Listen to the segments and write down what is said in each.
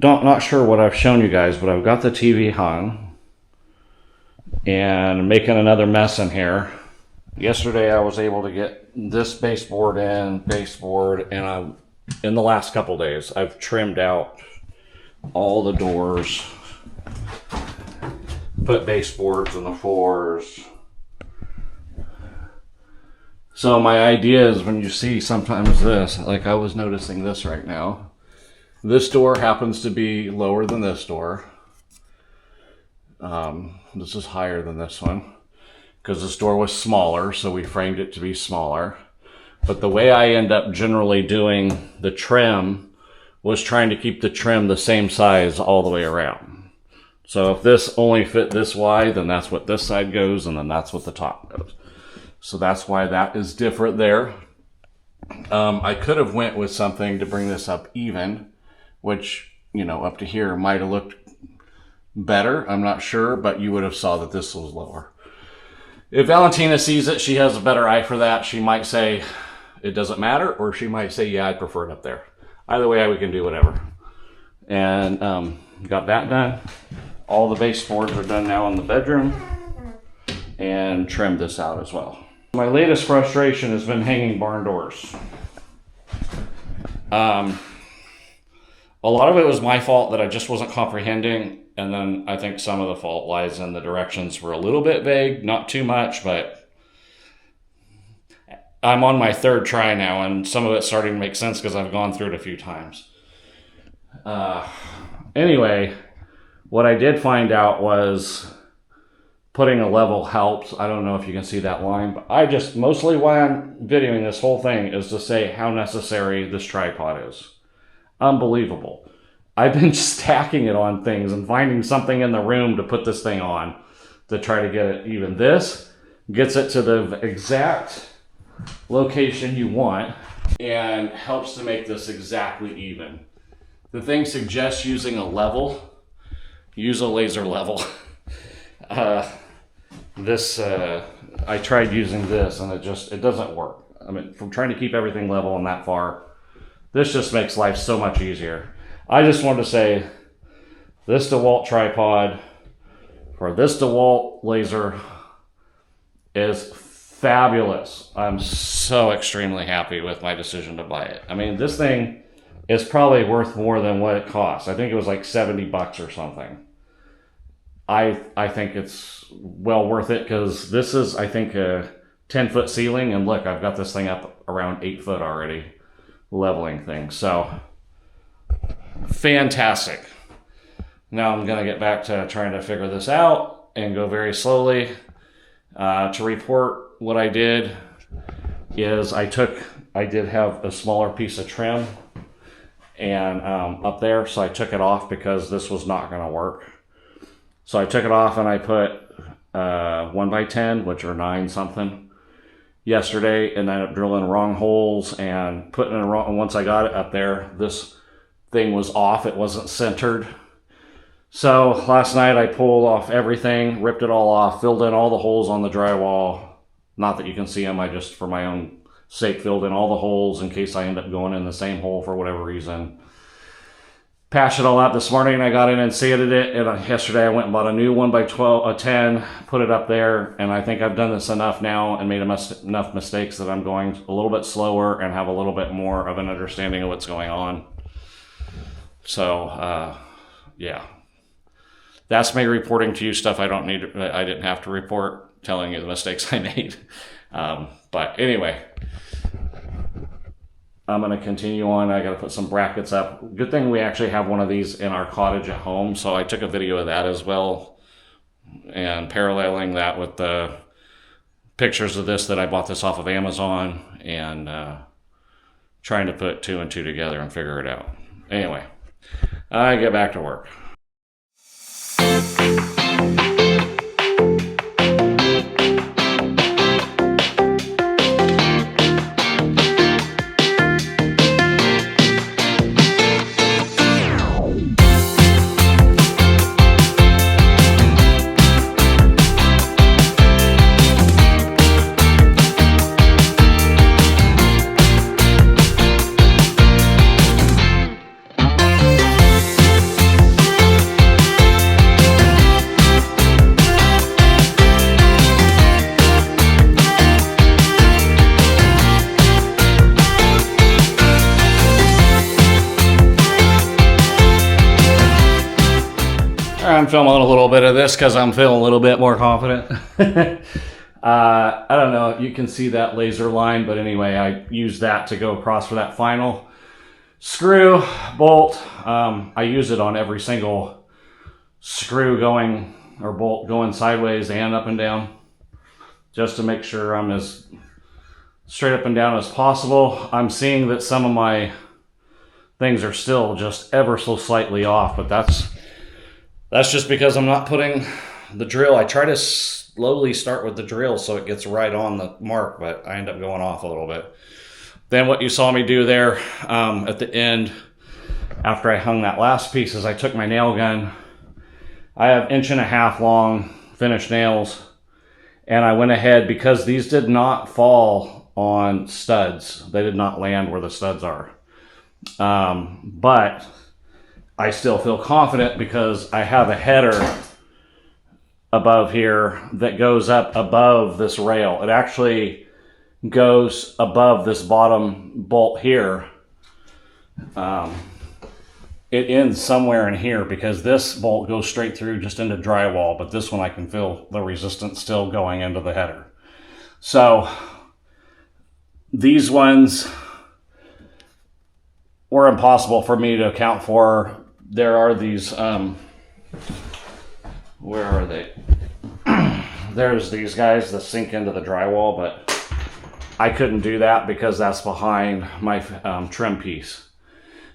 not sure what I've shown you guys, but I've got the TV hung and making another mess in here. Yesterday I was able to get this baseboard, and in the last couple days I've trimmed out all the doors, put baseboards in the floors. So my idea is, when you see sometimes this, like I was noticing this right now, this door happens to be lower than this door. This is higher than this one because this door was smaller, so we framed it to be smaller. But the way I end up generally doing the trim was trying to keep the trim the same size all the way around. So if this only fit this wide, then that's what this side goes, and then that's what the top goes. So that's why that is different there. I could have went with something to bring this up even, which, you know, up to here might have looked better. I'm not sure, but you would have saw that this was lower. If Valentina sees it, she has a better eye for that. She might say it doesn't matter, or she might say, yeah, I'd prefer it up there. Either way, we can do whatever. And got that done. All the baseboards are done now in the bedroom, and trimmed this out as well. My latest frustration has been hanging barn doors. A lot of it was my fault that I just wasn't comprehending, and then I think some of the fault lies in the directions were a little bit vague, not too much, but I'm on my third try now, and some of it's starting to make sense because I've gone through it a few times. Anyway, what I did find out was putting a level helps. I don't know if you can see that line, but mostly why I'm videoing this whole thing is to say how necessary this tripod is. Unbelievable. I've been stacking it on things and finding something in the room to put this thing on to try to get it even. This gets it to the exact location you want and helps to make this exactly even. The thing suggests using a level. Use a laser level. I tried using this and it doesn't work. I mean, from trying to keep everything level and that far, this just makes life so much easier. I just wanted to say this DeWalt tripod for this DeWalt laser is fabulous. I'm so extremely happy with my decision to buy it. I mean, this thing is probably worth more than what it costs. I think it was like $70 or something. I think it's well worth it because this is, I think, a 10-foot ceiling, and look, I've got this thing up around 8 foot already, leveling things. So fantastic. Now I'm gonna get back to trying to figure this out and go very slowly. To report what I did is I did have a smaller piece of trim and up there, so I took it off because this was not gonna work. So I took it off and I put 1x10, which are 9 something, yesterday, and ended up drilling wrong holes and putting it wrong. And once I got it up there, this thing was off. It wasn't centered. So last night I pulled off everything, ripped it all off, filled in all the holes on the drywall. Not that you can see them, I just, for my own sake, filled in all the holes in case I end up going in the same hole for whatever reason. Patched it all out this morning. I got in and sanded it, and yesterday I went and bought a new 1x10, put it up there, and I think I've done this enough now and made enough mistakes that I'm going a little bit slower and have a little bit more of an understanding of what's going on. So, yeah. That's me reporting to you stuff I didn't have to report, telling you the mistakes I made. But anyway, I'm going to continue on. I got to put some brackets up. Good thing we actually have one of these in our cottage at home. So I took a video of that as well, and paralleling that with the pictures of this that I bought this off of Amazon, and trying to put 2 and 2 together and figure it out. Anyway, I get back to work. I'm filming a little bit of this because I'm feeling a little bit more confident. I don't know if you can see that laser line, but anyway, I used that to go across for that final screw, bolt. I use it on every single screw going, or bolt going sideways and up and down, just to make sure I'm as straight up and down as possible. I'm seeing that some of my things are still just ever so slightly off, but that's just because I'm not putting the drill. I try to slowly start with the drill so it gets right on the mark, but I end up going off a little bit. Then what you saw me do there at the end, after I hung that last piece, is I took my nail gun. I have 1.5 inch long finished nails, and I went ahead, because these did not fall on studs. They did not land where the studs are. But I still feel confident because I have a header above here that goes up above this rail. It actually goes above this bottom bolt here. It ends somewhere in here because this bolt goes straight through just into drywall, but this one I can feel the resistance still going into the header. So these ones were impossible for me to account for. There are these, where are they? There's these guys that sink into the drywall, but I couldn't do that because that's behind my trim piece.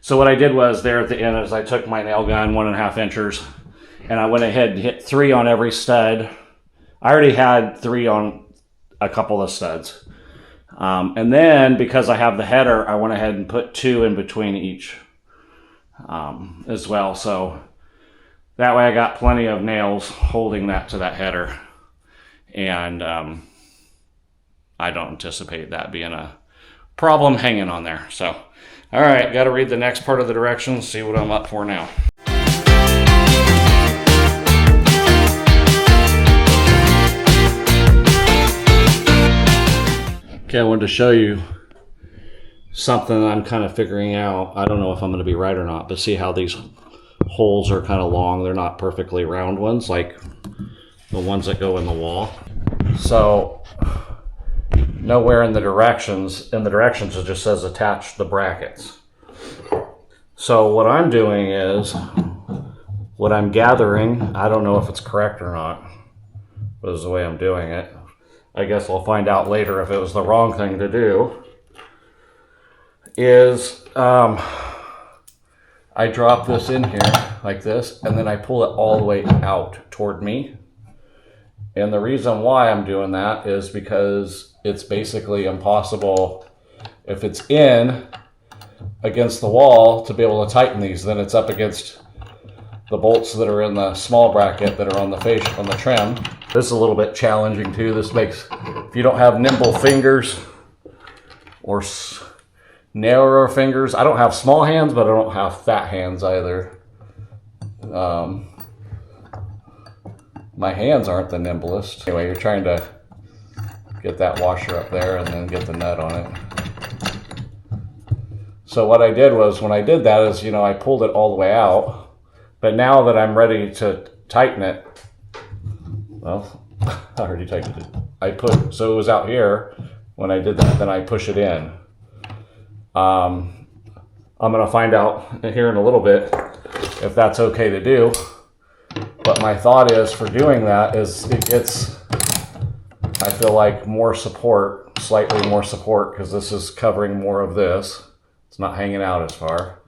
So what I did was there at the end is I took my nail gun, 1.5 inches, and I went ahead and hit 3 on every stud. I already had 3 on a couple of studs. And then because I have the header, I went ahead and put 2 in between each as well. So that way I got plenty of nails holding that to that header. And I don't anticipate that being a problem hanging on there. So, all right, got to read the next part of the directions, see what I'm up for now. Okay, I wanted to show you something I'm kind of figuring out. I don't know if I'm going to be right or not, but see how these holes are kind of long. They're not perfectly round ones like the ones that go in the wall. So nowhere in the directions it just says attach the brackets. So what I'm doing is, what I'm gathering, I don't know if it's correct or not, but this is the way I'm doing it. I guess I'll find out later if it was the wrong thing to do, is I drop this in here like this, and then I pull it all the way out toward me. And the reason why I'm doing that is because it's basically impossible, if it's in against the wall, to be able to tighten these. Then it's up against the bolts that are in the small bracket that are on the face, on the trim. This is a little bit challenging too. This makes, if you don't have nimble fingers or narrower fingers, I don't have small hands, but I don't have fat hands either. My hands aren't the nimblest. Anyway, you're trying to get that washer up there and then get the nut on it. So what I did was, when I did that is, I pulled it all the way out. But now that I'm ready to tighten it, well, I already tightened it. So it was out here when I did that, then I push it in. I'm gonna find out here in a little bit if that's okay to do. But my thought is, for doing that, is it gets, I feel like, more support, slightly more support, because this is covering more of this. It's not hanging out as far.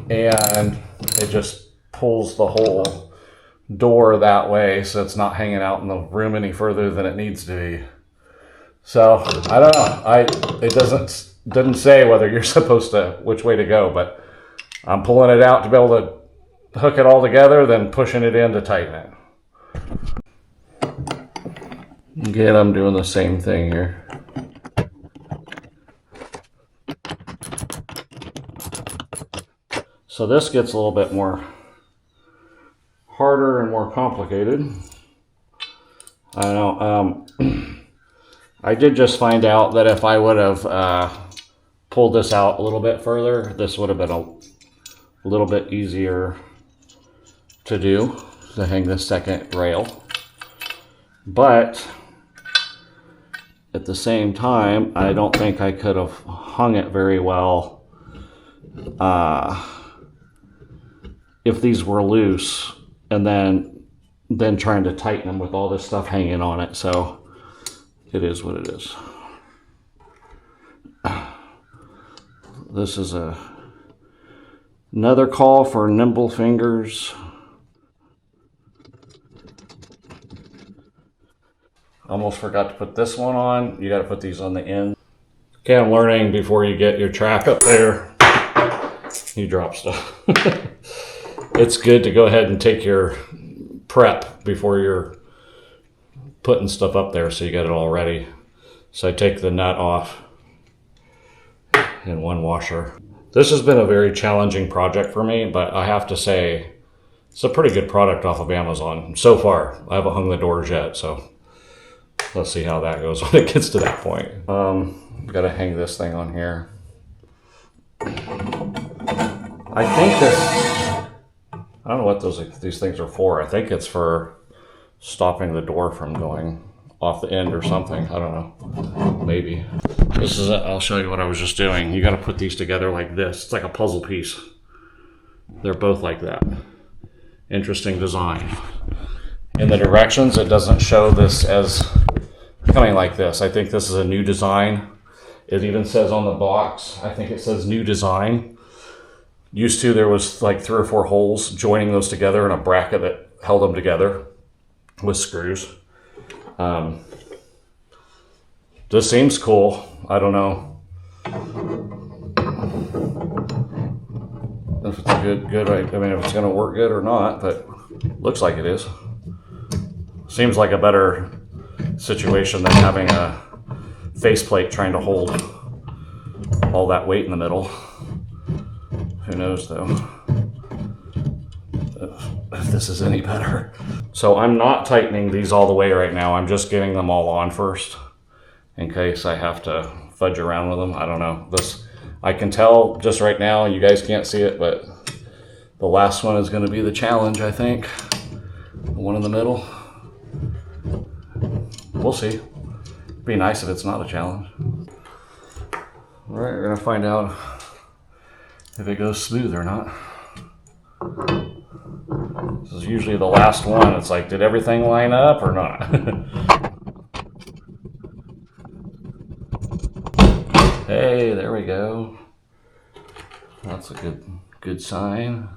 And it just pulls the whole door that way, so it's not hanging out in the room any further than it needs to be. So, I don't know. It doesn't say whether you're supposed to, which way to go, but I'm pulling it out to be able to hook it all together, then pushing it in to tighten it. Again, I'm doing the same thing here. So this gets a little bit more harder and more complicated. I don't know. I did just find out that if I would have pulled this out a little bit further, this would have been a little bit easier to do to hang this second rail, but at the same time, I don't think I could have hung it very well if these were loose, and then trying to tighten them with all this stuff hanging on it. So it is what it is. This is another call for nimble fingers. Almost forgot to put this one on. You got to put these on the end. Okay, I'm learning before you get your track up there, you drop stuff. It's good to go ahead and take your prep before you're putting stuff up there so you get it all ready. So I take the nut off in one washer. This has been a very challenging project for me, but I have to say it's a pretty good product off of Amazon so far. I haven't hung the doors yet, so let's see how that goes when it gets to that point. Gotta hang this thing on here. I think I don't know what these things are for. I think it's for stopping the door from going off the end or something. I don't know. Maybe. This is I'll show you what I was just doing. You got to put these together like this. It's like a puzzle piece. They're both like that. Interesting design. In the directions, it doesn't show this as coming like this. I think this is a new design. It even says on the box, I think it says new design. Used to, there was like 3 or 4 holes joining those together in a bracket that held them together with screws. This seems cool. I don't know if it's a good. I mean, if it's going to work good or not, but looks like it is. Seems like a better situation than having a faceplate trying to hold all that weight in the middle. Who knows though if this is any better. So I'm not tightening these all the way right now. I'm just getting them all on first in case I have to fudge around with them. I don't know. I can tell just right now, you guys can't see it, but the last one is going to be the challenge, I think. The one in the middle. We'll see. It'd be nice if it's not a challenge. All right, we're going to find out if it goes smooth or not. This is usually the last one. It's like, did everything line up or not? Hey, there we go. That's a good sign.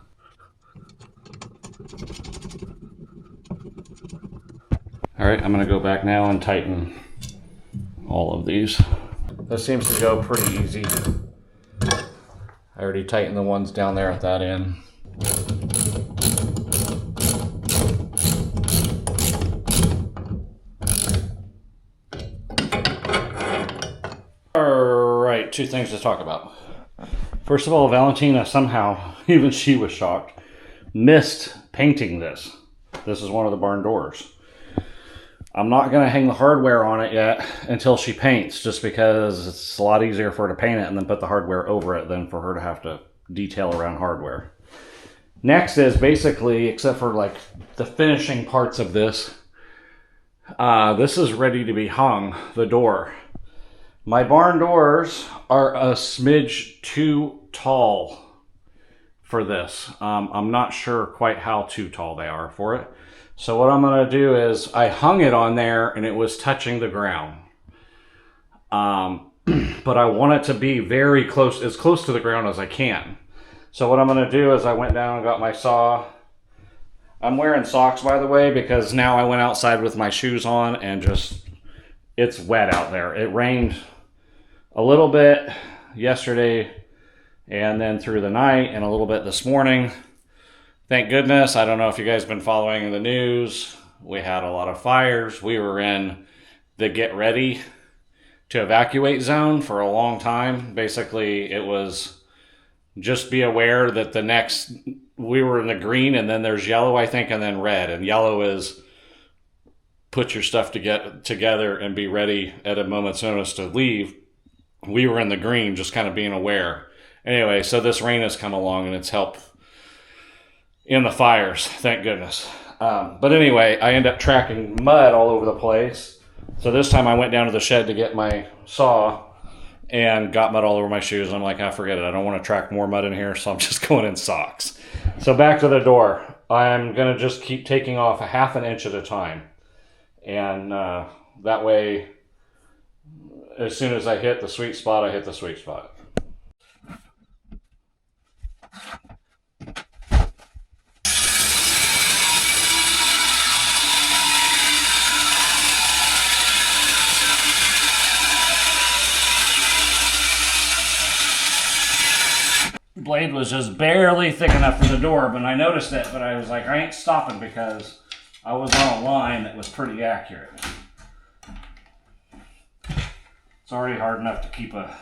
All right, I'm gonna go back now and tighten all of these. This seems to go pretty easy. I already tightened the ones down there at that end. Alright, 2 things to talk about. First of all, Valentina somehow, even she was shocked, missed painting this. This is one of the barn doors. I'm not going to hang the hardware on it yet until she paints, just because it's a lot easier for her to paint it and then put the hardware over it than for her to have to detail around hardware. Next is basically, except for like the finishing parts of this, this is ready to be hung, the door. My barn doors are a smidge too tall for this. I'm not sure quite how too tall they are for it. So what I'm going to do is I hung it on there and it was touching the ground. But I want it to be very close, as close to the ground as I can. So what I'm going to do is I went down and got my saw. I'm wearing socks, by the way, because now I went outside with my shoes on and it's wet out there. It rained a little bit yesterday and then through the night and a little bit this morning. Thank goodness. I don't know if you guys have been following the news. We had a lot of fires. We were in the get ready to evacuate zone for a long time. Basically, it was just be aware that we were in the green and then there's yellow, I think, and then red. And yellow is put your stuff together and be ready at a moment's notice to leave. We were in the green, just kind of being aware. Anyway, so this rain has come along and it's helped in the fires, thank goodness. But anyway, I end up tracking mud all over the place. So this time I went down to the shed to get my saw and got mud all over my shoes. And I'm like, forget it. I don't want to track more mud in here, so I'm just going in socks. So back to the door. I'm going to just keep taking off a 1/2 inch at a time. And that way, as soon as I hit the sweet spot, I hit the sweet spot. Blade was just barely thick enough for the door, but I noticed it, but I was like, I ain't stopping because I was on a line that was pretty accurate. It's already hard enough to keep a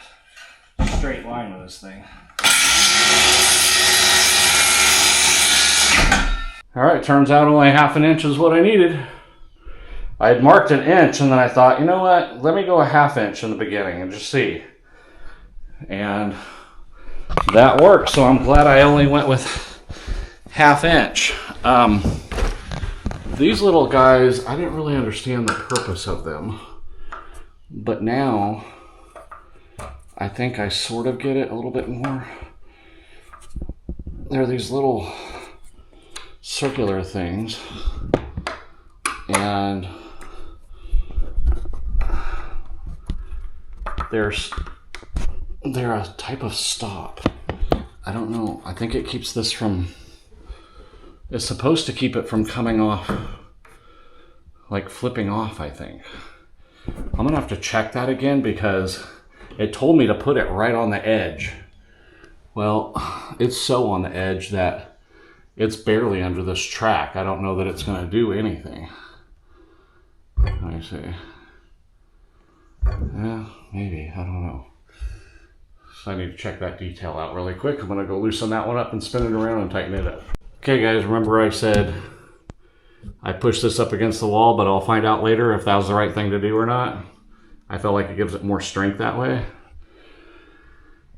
straight line with this thing. All right, turns out only 1/2 inch is what I needed. I had marked 1 inch, and then I thought, you know what, let me go a 1/2 inch in the beginning and just see. And that worked, so I'm glad I only went with 1/2 inch. These little guys, I didn't really understand the purpose of them, but now I think I sort of get it a little bit more. They're these little circular things, and they're a type of stop. I don't know. I think it keeps this from... It's supposed to keep it from coming off, like flipping off, I think. I'm gonna have to check that again because it told me to put it right on the edge. Well, it's so on the edge that it's barely under this track. I don't know that it's gonna do anything. Let me see. Yeah, maybe. I don't know. So I need to check that detail out really quick. I'm gonna go loosen that one up and spin it around and tighten it up. Okay guys, remember I said I pushed this up against the wall, but I'll find out later if that was the right thing to do or not. I felt like it gives it more strength that way.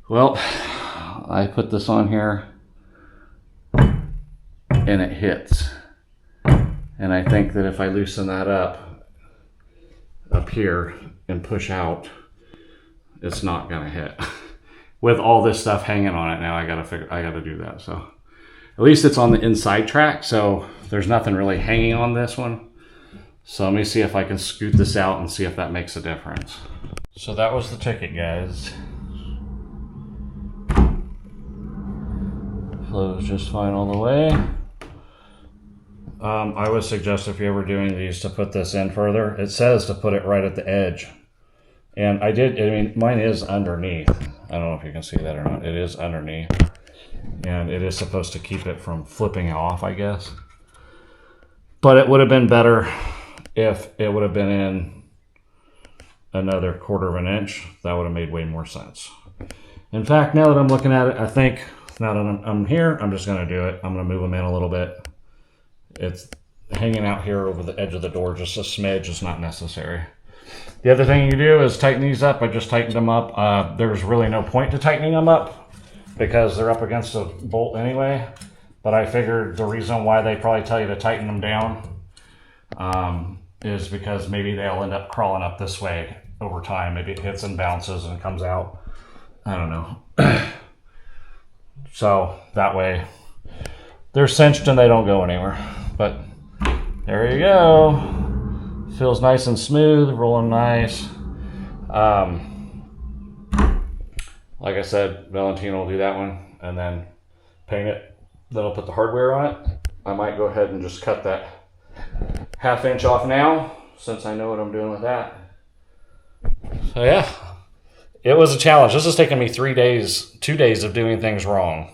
Well, I put this on here and it hits. And I think that if I loosen that up here and push out, it's not gonna hit. With all this stuff hanging on it now, I gotta do that. So at least it's on the inside track, so there's nothing really hanging on this one. So let me see if I can scoot this out and see if that makes a difference. So that was the ticket, guys. Flows just fine all the way. I would suggest if you're ever doing these to put this in further. It says to put it right at the edge. And I mean, mine is underneath. I don't know if you can see that or not. It is underneath. And it is supposed to keep it from flipping off, I guess. But it would have been better if it would have been in another 1/4 inch. That would have made way more sense. In fact, now that I'm looking at it, I think now that I'm here, I'm just going to do it. I'm going to move them in a little bit. It's hanging out here over the edge of the door, just a smidge is not necessary. The other thing you do is tighten these up. I just tightened them up. There's really no point to tightening them up because they're up against a bolt anyway. But I figured the reason why they probably tell you to tighten them down is because maybe they'll end up crawling up this way over time. Maybe it hits and bounces and comes out. I don't know. So that way they're cinched and they don't go anywhere. But there you go. Feels nice and smooth, rolling nice. Like I said, Valentino will do that one and then paint it. Then I'll put the hardware on it. I might go ahead and just cut that 1/2 inch off now, since I know what I'm doing with that. So yeah, it was a challenge. This has taken me 2 days of doing things wrong.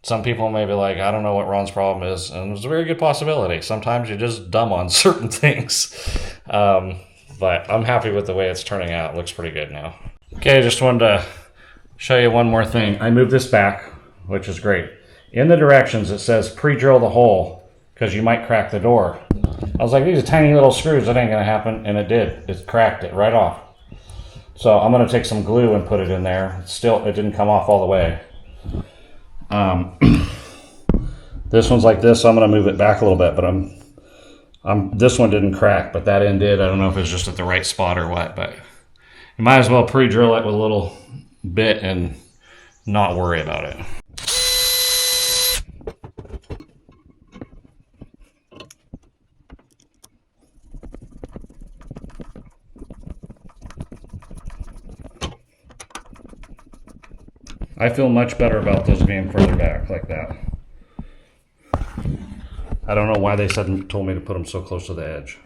Some people may be like, I don't know what Ron's problem is, and there's a very good possibility. Sometimes you're just dumb on certain things. But I'm happy with the way it's turning out. It looks pretty good now. Okay, just wanted to show you one more thing. I moved this back, which is great. In the directions, it says pre-drill the hole because you might crack the door. I was like, these are tiny little screws. That ain't going to happen. And it did. It cracked it right off. So I'm going to take some glue and put it in there. Still, it didn't come off all the way. This one's like this, so I'm going to move it back a little bit, but this one didn't crack, but that end did. I don't know if it's just at the right spot or what, but you might as well pre-drill it with a little bit and not worry about it. I feel much better about this being further back like that. I don't know why they told me to put them so close to the edge.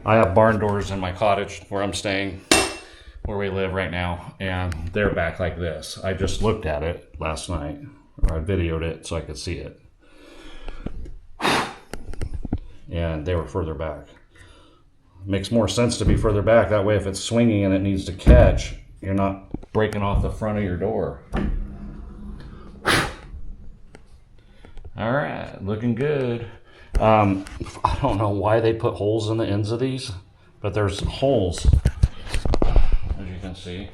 I have barn doors in my cottage where I'm staying, where we live right now, and they're back like this. I just looked at it last night, or I videoed it so I could see it. And they were further back. Makes more sense to be further back. That way if it's swinging and it needs to catch, you're not breaking off the front of your door. All right, looking good. I don't know why they put holes in the ends of these, but there's holes, as you can see,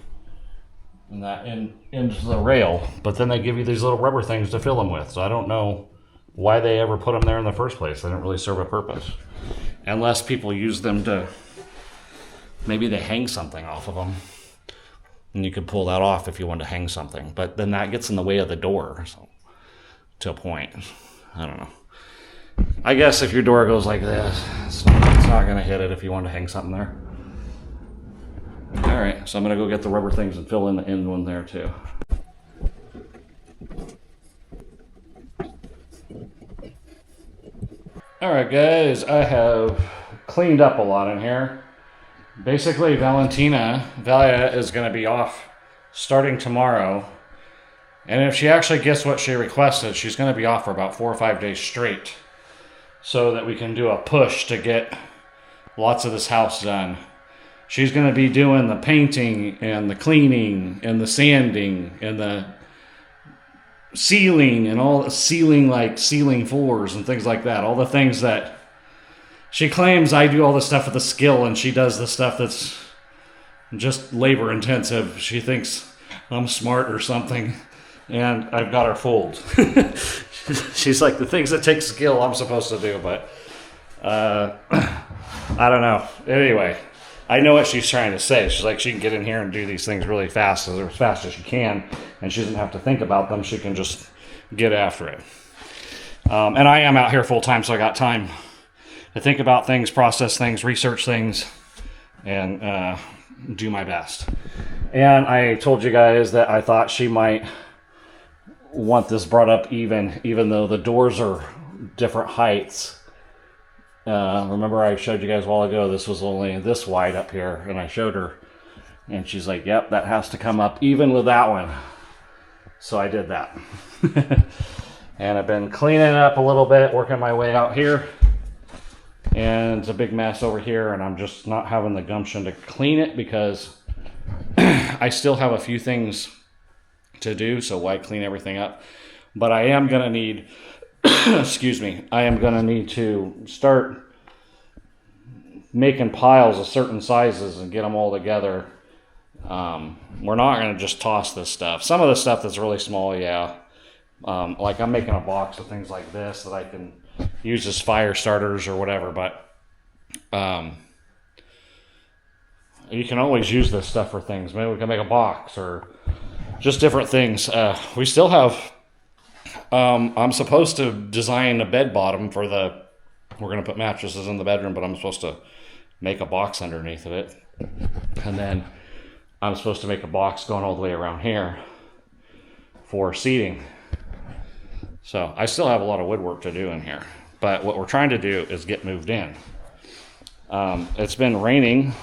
in that into the rail. But then they give you these little rubber things to fill them with. So I don't know why they ever put them there in the first place. They don't really serve a purpose, unless people use them to. Maybe they hang something off of them, and you could pull that off if you want to hang something. But then that gets in the way of the door, so to a point. I don't know. I guess if your door goes like this, it's not going to hit it if you want to hang something there. All right, so I'm going to go get the rubber things and fill in the end one there too. All right, guys, I have cleaned up a lot in here. Basically, Valia is going to be off starting tomorrow. And if she actually gets what she requested, she's going to be off for about 4 or 5 days straight, so that we can do a push to get lots of this house done. She's going to be doing the painting and the cleaning and the sanding and the sealing and all the sealing, like sealing floors and things like that. All the things that she claims I do all the stuff with the skill, and she does the stuff that's just labor intensive. She thinks I'm smart or something, and I've got her fooled. She's like, the things that take skill I'm supposed to do, but I don't know. Anyway, I know what she's trying to say. She's like, she can get in here and do these things really fast, as fast as she can, and she doesn't have to think about them. She can just get after it. And I am out here full time, so I got time to think about things, process things, research things, and do my best. And I told you guys that I thought she might want this brought up even though the doors are different heights. Remember I showed you guys a while ago, this was only this wide up here, and I showed her, and she's like, yep, that has to come up even with that one. So I did that. And I've been cleaning up a little bit, working my way out here, and it's a big mess over here, and I'm just not having the gumption to clean it because I still have a few things to do, so why clean everything up? But I am going to need, excuse me, I am going to need to start making piles of certain sizes and get them all together. We're not going to just toss this stuff. Some of the stuff that's really small, yeah. Like I'm making a box of things like this that I can use as fire starters or whatever, but you can always use this stuff for things. Maybe we can make a box or just different things. We still have, I'm supposed to design a bed bottom for we're going to put mattresses in the bedroom, but I'm supposed to make a box underneath of it. And then I'm supposed to make a box going all the way around here for seating. So I still have a lot of woodwork to do in here. But what we're trying to do is get moved in. It's been raining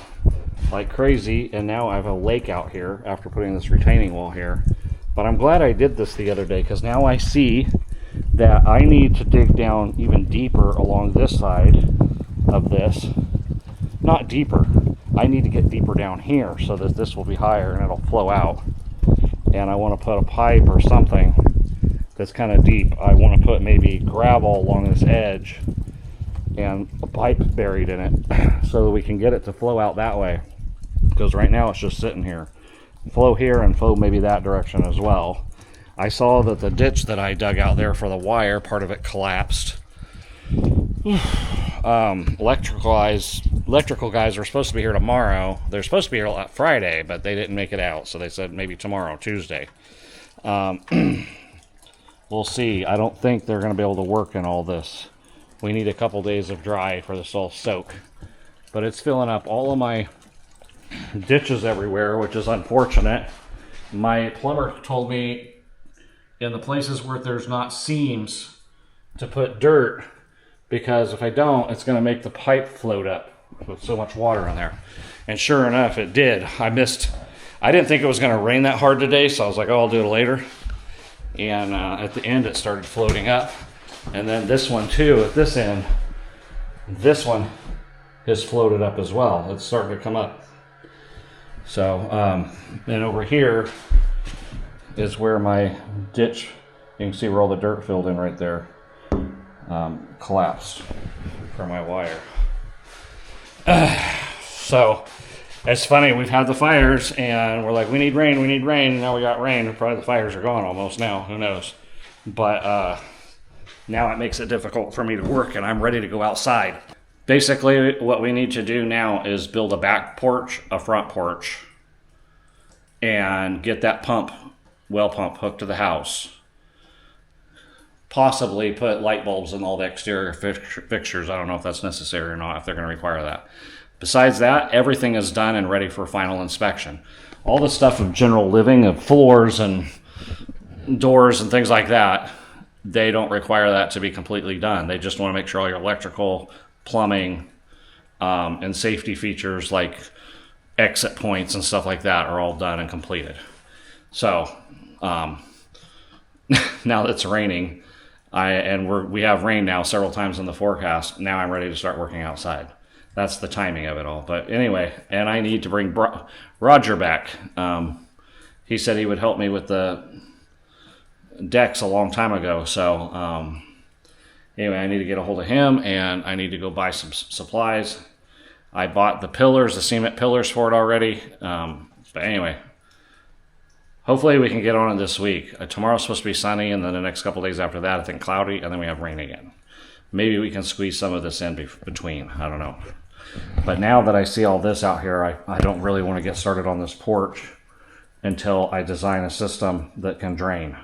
like crazy, and now I have a lake out here after putting this retaining wall here. But I'm glad I did this the other day, because now I see that I need to dig down even deeper along this side of this. Not deeper. I need to get deeper down here so that this will be higher and it'll flow out. And I want to put a pipe or something that's kind of deep. I want to put maybe gravel along this edge and a pipe buried in it so that we can get it to flow out that way. Because right now it's just sitting here. Flow here and flow maybe that direction as well. I saw that the ditch that I dug out there for the wire, part of it collapsed. Electrical guys were supposed to be here tomorrow. They're supposed to be here Friday, but they didn't make it out, so they said maybe tomorrow, Tuesday. We'll see. I don't think they're going to be able to work in all this. We need a couple days of dry for this all soak. But it's filling up all of my ditches everywhere, which is unfortunate. My plumber told me in the places where there's not seams to put dirt, because if I don't, it's going to make the pipe float up with so much water in there. And sure enough, it did. I didn't think it was going to rain that hard today, so I was like, oh, I'll do it later. And at the end, it started floating up. And then this one too, at this end, this one has floated up as well. It's starting to come up. So, and over here is where my ditch, you can see where all the dirt filled in right there, collapsed for my wire. So, it's funny, we've had the fires and we're like, we need rain, and now we got rain. Probably the fires are gone almost now, who knows. But now it makes it difficult for me to work, and I'm ready to go outside. Basically, what we need to do now is build a back porch, a front porch, and get that well pump hooked to the house. Possibly put light bulbs in all the exterior fixtures. I don't know if that's necessary or not, if they're going to require that. Besides that, everything is done and ready for final inspection. All the stuff of general living, of floors and doors and things like that, they don't require that to be completely done. They just want to make sure all your electrical, plumbing, and safety features like exit points and stuff like that are all done and completed. So, now that it's raining, we have rain now several times in the forecast. Now I'm ready to start working outside. That's the timing of it all. But anyway, and I need to bring Roger back. He said he would help me with the decks a long time ago. So anyway, I need to get a hold of him, and I need to go buy some supplies. I bought the pillars, the cement pillars for it already. But anyway, hopefully we can get on it this week. Tomorrow's supposed to be sunny, and then the next couple days after that, I think cloudy, and then we have rain again. Maybe we can squeeze some of this in between. I don't know. But now that I see all this out here, I don't really want to get started on this porch until I design a system that can drain.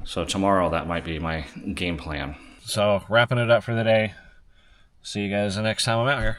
So tomorrow, that might be my game plan. So wrapping it up for the day. See you guys the next time I'm out here.